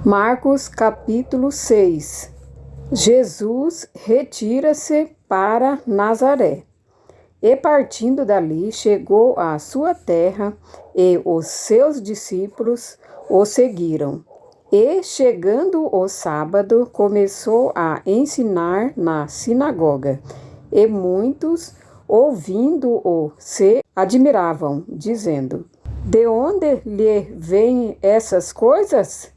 Marcos capítulo 6. Jesus retira-se para Nazaré. E partindo dali, chegou à sua terra, e os seus discípulos o seguiram. E, chegando o sábado, começou a ensinar na sinagoga. E muitos, ouvindo-o, se admiravam, dizendo: De onde lhe vêm essas coisas?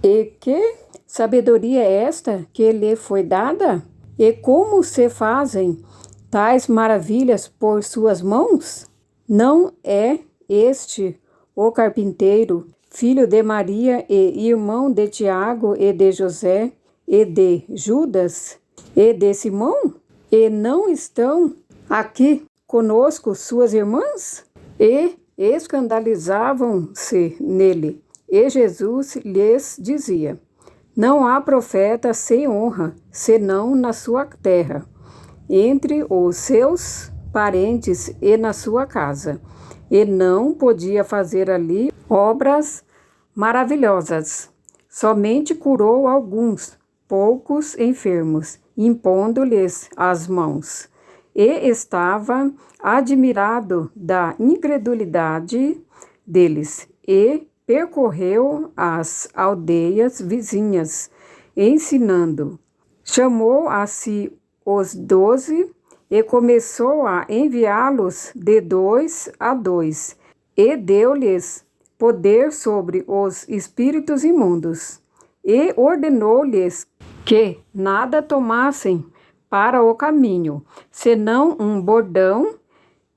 E que sabedoria é esta que lhe foi dada? E como se fazem tais maravilhas por suas mãos? Não é este o carpinteiro, filho de Maria e irmão de Tiago e de José e de Judas e de Simão? E não estão aqui conosco suas irmãs? E escandalizavam-se nele. E Jesus lhes dizia: Não há profeta sem honra, senão na sua terra, entre os seus parentes e na sua casa. E não podia fazer ali obras maravilhosas. Somente curou alguns poucos enfermos, impondo-lhes as mãos. E estava admirado da incredulidade deles, e percorreu as aldeias vizinhas, ensinando. Chamou a si os 12 e começou a enviá-los de 2 a 2, e deu-lhes poder sobre os espíritos imundos, e ordenou-lhes que nada tomassem para o caminho, senão um bordão,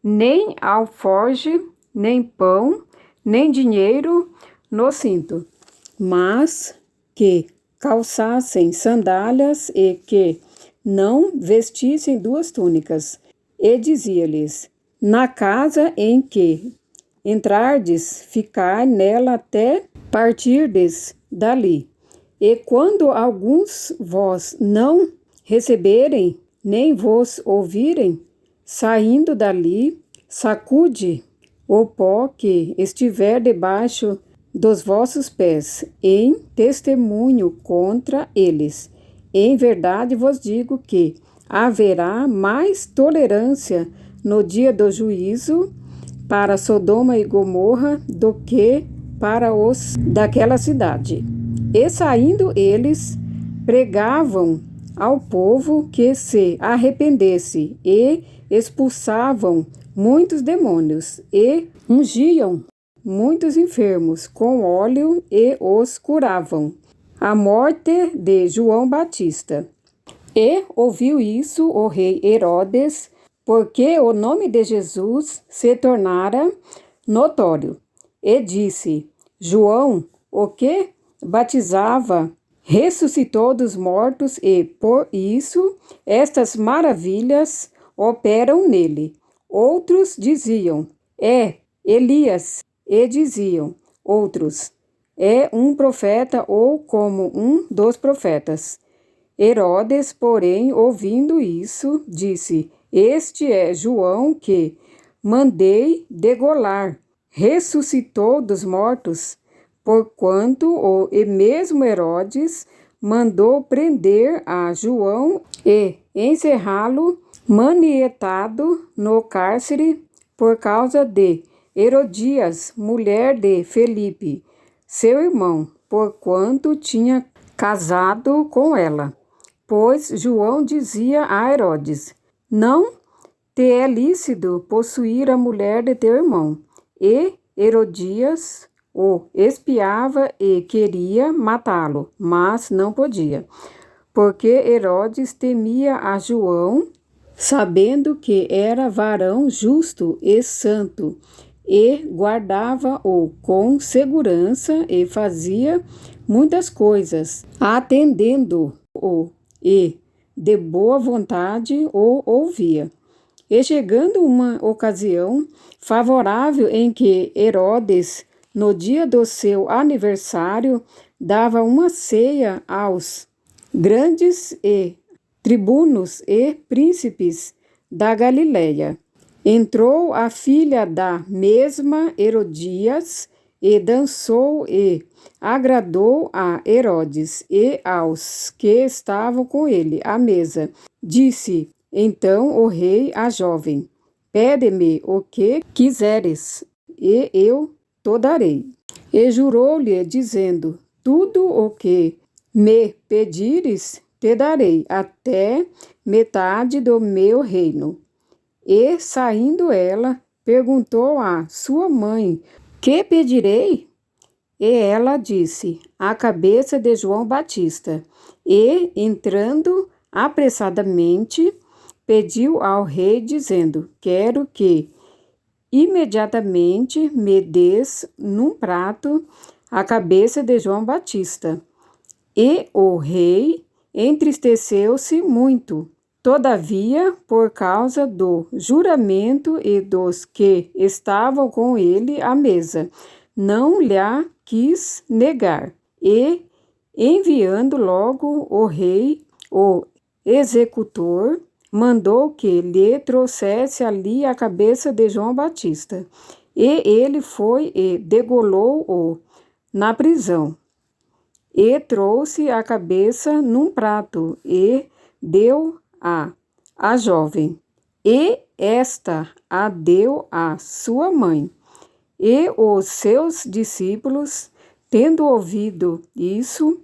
nem alforge, nem pão, nem dinheiro no cinto, mas que calçassem sandálias e que não vestissem 2 túnicas. E dizia-lhes: Na casa em que entrardes, ficai nela até partirdes dali. E quando alguns vós não receberem, nem vos ouvirem, saindo dali, sacude o pó que estiver debaixo dos vossos pés, em testemunho contra eles. Em verdade vos digo que haverá mais tolerância no dia do juízo para Sodoma e Gomorra do que para os daquela cidade. E saindo eles, pregavam ao povo que se arrependesse, e expulsavam muitos demônios, e ungiam muitos enfermos com óleo e os curavam. A morte de João Batista. E ouviu isso o rei Herodes, porque o nome de Jesus se tornara notório. E disse: João, o que batizava, ressuscitou dos mortos, e por isso estas maravilhas operam nele. Outros diziam: É Elias. E diziam outros: É um profeta, ou como um dos profetas. Herodes, porém, ouvindo isso, disse: Este é João que mandei degolar. Ressuscitou dos mortos, porquanto o mesmo Herodes mandou prender a João e encerrá-lo manietado no cárcere por causa de Herodias, mulher de Felipe, seu irmão, porquanto tinha casado com ela. Pois João dizia a Herodes: Não te é lícito possuir a mulher de teu irmão. E Herodias o espiava e queria matá-lo, mas não podia, porque Herodes temia a João, sabendo que era varão justo e santo, e guardava-o com segurança e fazia muitas coisas, atendendo-o, e de boa vontade o ouvia. E chegando uma ocasião favorável em que Herodes, no dia do seu aniversário, dava uma ceia aos grandes e tribunos e príncipes da Galileia, entrou a filha da mesma Herodias e dançou e agradou a Herodes e aos que estavam com ele à mesa. Disse então o rei à jovem: Pede-me o que quiseres, e eu te darei. E jurou-lhe, dizendo: Tudo o que me pedires, te darei, até metade do meu reino. E, saindo ela, perguntou à sua mãe: Que pedirei? E ela disse: A cabeça de João Batista. E, entrando apressadamente, pediu ao rei, dizendo: Quero que imediatamente me des num prato a cabeça de João Batista. E o rei entristeceu-se muito. Todavia, por causa do juramento e dos que estavam com ele à mesa, não lhe quis negar. E, enviando logo o rei, o executor, mandou que lhe trouxesse ali a cabeça de João Batista. E ele foi e degolou-o na prisão. E trouxe a cabeça num prato e deu-a à jovem. E esta a deu à sua mãe. E os seus discípulos, tendo ouvido isso,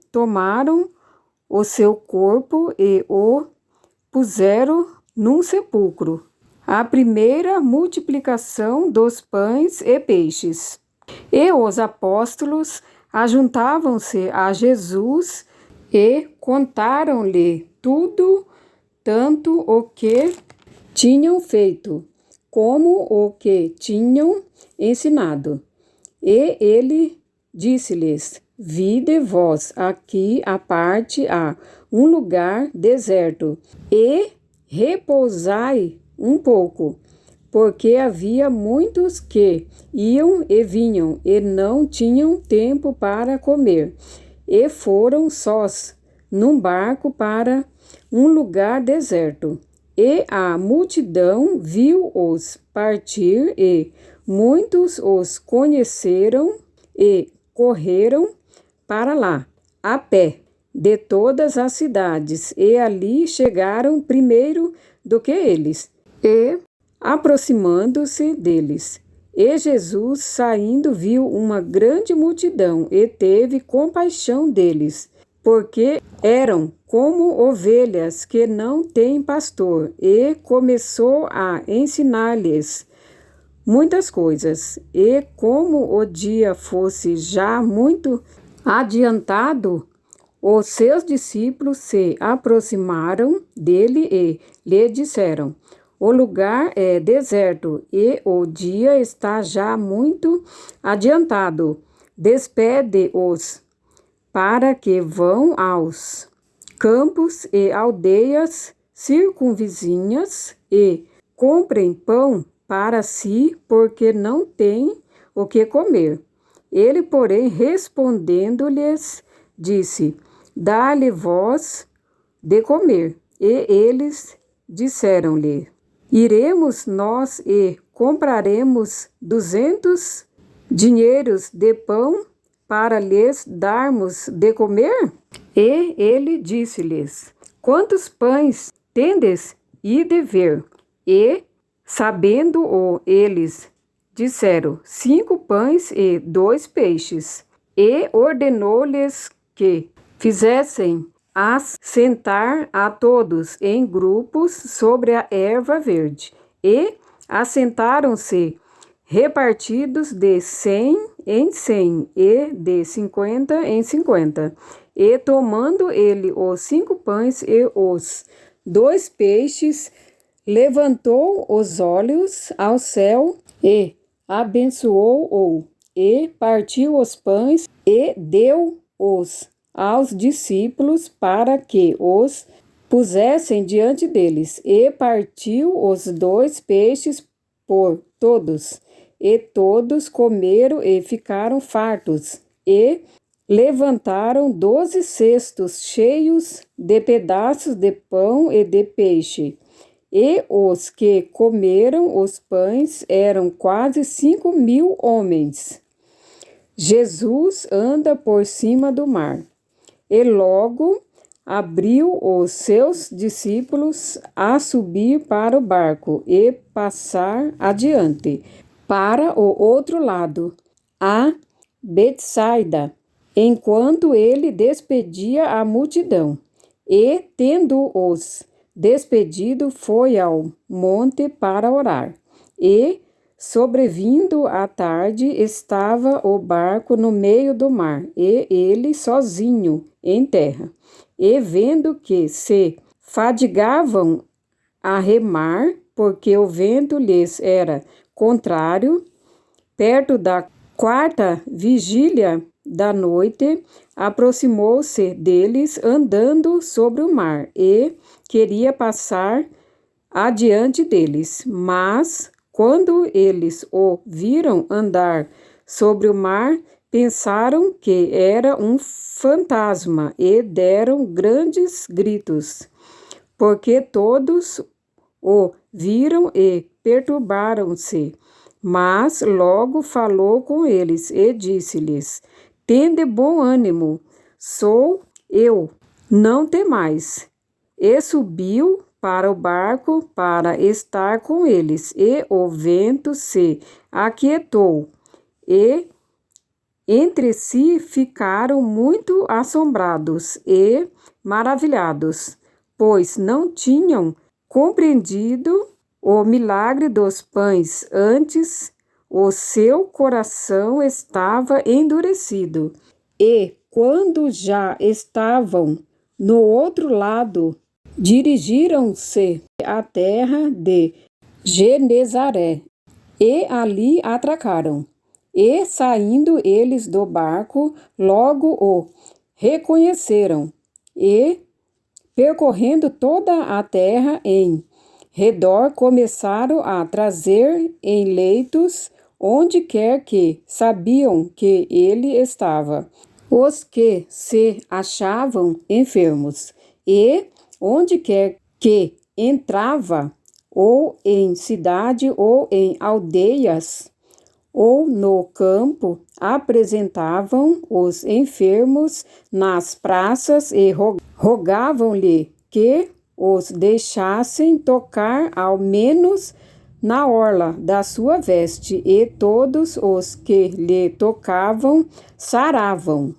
tomaram o seu corpo e o puseram num sepulcro. A primeira multiplicação dos pães e peixes. E os apóstolos ajuntavam-se a Jesus e contaram-lhe tudo, tanto o que tinham feito, como o que tinham ensinado. E ele disse-lhes: Vide vós aqui à parte a um lugar deserto, e repousai um pouco, porque havia muitos que iam e vinham, e não tinham tempo para comer, e foram sós num barco para um lugar deserto. E a multidão viu-os partir, e muitos os conheceram e correram para lá, a pé, de todas as cidades, e ali chegaram primeiro do que eles. E, aproximando-se deles, e Jesus, saindo, viu uma grande multidão e teve compaixão deles, porque eram como ovelhas que não têm pastor, e começou a ensinar-lhes muitas coisas. E como o dia fosse já muito adiantado, os seus discípulos se aproximaram dele e lhe disseram: O lugar é deserto e o dia está já muito adiantado. Despede-os para que vão aos campos e aldeias circunvizinhas e comprem pão para si, porque não têm o que comer. Ele, porém, respondendo-lhes, disse: Dá-lhe vós de comer. E eles disseram-lhe: Iremos nós e compraremos 200 dinheiros de pão para lhes darmos de comer? E ele disse-lhes: Quantos pães tendes ide ver? E, sabendo-o, eles disseram: 5 pães e 2 peixes. E ordenou-lhes que fizessem assentar a todos em grupos sobre a erva verde. E assentaram-se repartidos de 100 em 100 e de 50 em 50. E tomando ele os 5 pães e os 2 peixes, levantou os olhos ao céu e abençoou-o, e partiu os pães e deu-os aos discípulos para que os pusessem diante deles, e partiu os 2 peixes por todos, e todos comeram e ficaram fartos, e levantaram 12 cestos cheios de pedaços de pão e de peixe. e os que comeram os pães eram quase 5.000 homens. Jesus anda por cima do mar, e logo abriu os seus discípulos a subir para o barco e passar adiante, para o outro lado, a Betsaida, enquanto ele despedia a multidão. E, tendo-os despedido, foi ao monte para orar. E, sobrevindo à tarde, estava o barco no meio do mar, e ele sozinho em terra. E vendo que se fadigavam a remar, porque o vento lhes era contrário, perto da 4ª vigília da noite, aproximou-se deles andando sobre o mar e queria passar adiante deles. Mas, quando eles o viram andar sobre o mar, pensaram que era um fantasma e deram grandes gritos, porque todos o viram e perturbaram-se. Mas logo falou com eles e disse-lhes: Tende bom ânimo, sou eu, não temais. E subiu para o barco para estar com eles, e o vento se aquietou, e entre si ficaram muito assombrados e maravilhados, pois não tinham compreendido o milagre dos pães, antes o seu coração estava endurecido. E, quando já estavam no outro lado, dirigiram-se à terra de Genezaré, e ali atracaram. E, saindo eles do barco, logo o reconheceram, e, percorrendo toda a terra em redor, começaram a trazer em leitos, onde quer que sabiam que ele estava, os que se achavam enfermos. E, onde quer que entrava, ou em cidade, ou em aldeias, ou no campo, apresentavam os enfermos nas praças e rogavam-lhe que os deixassem tocar ao menos na orla da sua veste, e todos os que lhe tocavam saravam.